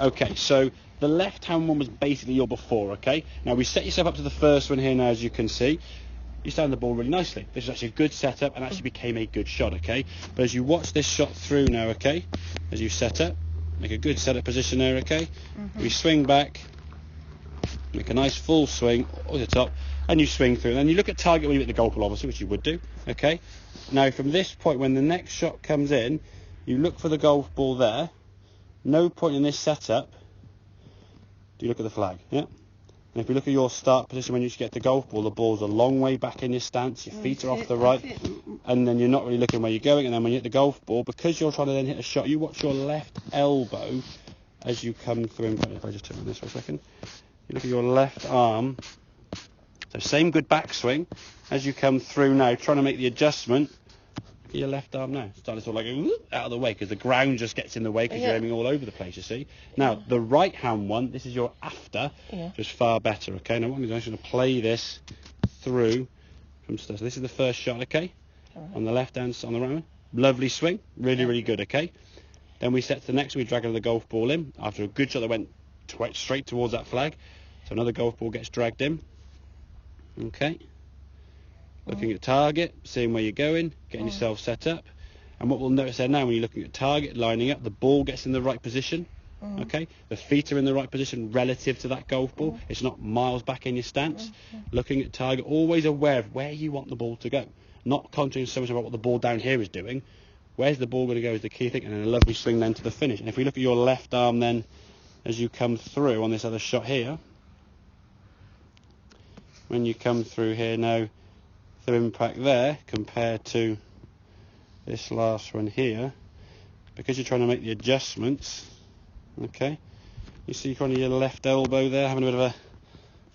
Okay, so the left-hand one was basically your before, okay? Now we set yourself up to the first one here now, as you can see. You stand the ball really nicely. This is actually a good setup and actually became a good shot, okay? But as you watch this shot through now, okay? As you set up, make a good setup position there, okay? We swing back, make a nice full swing over the top, and you swing through. And then you look at target when you hit the golf ball, obviously, which you would do, okay? Now from this point, when the next shot comes in, you look for the golf ball there. No point in this setup do you look at the flag, yeah? And if you look at your start position when you get the golf ball, the ball's a long way back in your stance, your feet are off the right, and then you're not really looking where you're going, and then when you hit the golf ball, because you're trying to then hit a shot, you watch your left elbow as you come through. If I just turn on this for a second, you look at your left arm, so same good backswing, as you come through now, trying to make the adjustment, your left arm now starting to sort of like out of the way because the ground just gets in the way because you're aiming all over the place, you see. Now the right hand one, this is your after, just far better, okay? Now what I'm going to play this through from stuff. So this is the first shot, okay? On the left hand, on the right one, lovely swing, really good, okay? Then we set to the next, we drag the golf ball in after a good shot that went straight towards that flag. So another golf ball gets dragged in, okay? Looking at target, seeing where you're going, getting yourself set up. And what we'll notice there now, when you're looking at target, lining up, the ball gets in the right position, okay? The feet are in the right position relative to that golf ball. It's not miles back in your stance. Looking at target, always aware of where you want the ball to go. Not concentrating so much about what the ball down here is doing. Where's the ball going to go is the key thing, and then a lovely swing then to the finish. And if we look at your left arm then, as you come through on this other shot here, when you come through here now, the impact there compared to this last one here, because you're trying to make the adjustments, okay, you see kind of your left elbow there having a bit of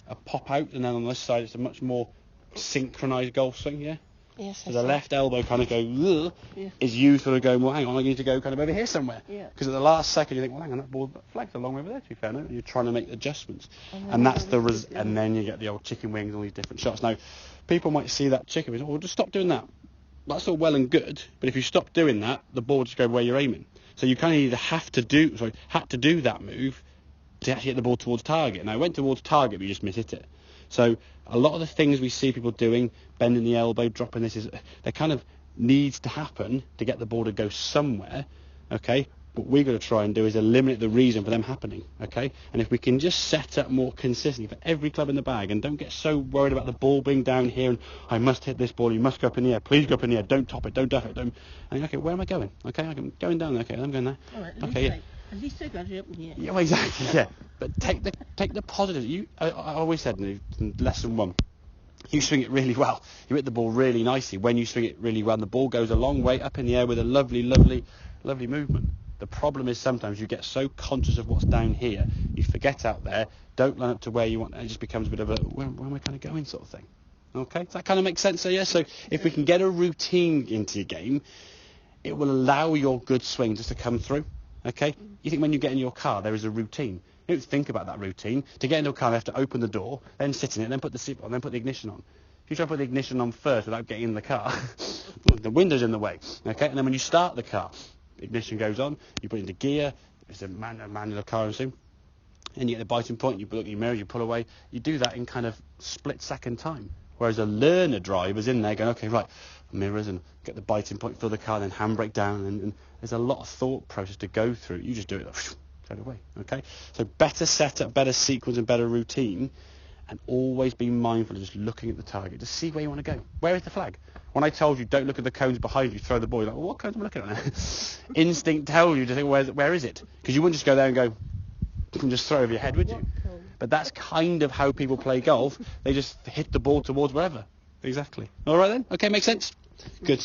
a pop out, and then on this side it's a much more synchronized golf swing, yeah? Yes. So the left elbow kind of go, is you sort of going, well, hang on, I need to go kind of over here somewhere. Because at the last second you think, well, hang on, that flag's a long way over there, to be fair, no? You're trying to make adjustments. And that's and then you get the old chicken wings, all these different shots. Now, people might see that chicken wings, well, just stop doing that. That's all well and good, but if you stop doing that, the ball just goes where you're aiming. So you kind of either had to do that move to actually hit the ball towards target. Now, I went towards target, but you just mishit it. So a lot of the things we see people doing, bending the elbow, dropping this, they kind of needs to happen to get the ball to go somewhere, okay? What we've got to try and do is eliminate the reason for them happening, okay? And if we can just set up more consistently for every club in the bag and don't get so worried about the ball being down here and I must hit this ball, you must go up in the air, please go up in the air, don't top it, don't duff it, don't... And okay, where am I going? Okay, I'm going down there, okay, I'm going there. All right, okay, at least I got it up in the air. Yeah, well, exactly, yeah. But take the positives. I always said in lesson 1, you swing it really well. You hit the ball really nicely. When you swing it really well, the ball goes a long way up in the air with a lovely movement. The problem is sometimes you get so conscious of what's down here, you forget out there, don't line up to where you want, and it just becomes a bit of a, where am I kind of going sort of thing. Okay, does that kind of make sense? So, yeah, so if we can get a routine into your game, it will allow your good swing just to come through. Okay? You think when you get in your car, there is a routine. You don't think about that routine. To get into a car, you have to open the door, then sit in it, then put the seat on, then put the ignition on. If you try to put the ignition on first without getting in the car, the window's in the way. Okay? And then when you start the car, the ignition goes on, you put it into gear, it's a manual car, I assume, and you get the biting point, you look in your mirror, you pull away. You do that in kind of split-second time. Whereas a learner driver's in there going, okay, right, mirrors and get the biting point, fill the car, then handbrake down, and there's a lot of thought process to go through. You just do it straight away, okay? So better setup, better sequence, and better routine, and always be mindful of just looking at the target to see where you want to go. Where is the flag? When I told you don't look at the cones behind you, throw the ball, you're like, well, what cones am I looking at? Instinct tells you to think, where is it? Because you wouldn't just go there and go and just throw over your head, would you? But that's kind of how people play golf. They just hit the ball towards wherever. Exactly. All right then? Okay, makes sense? Good.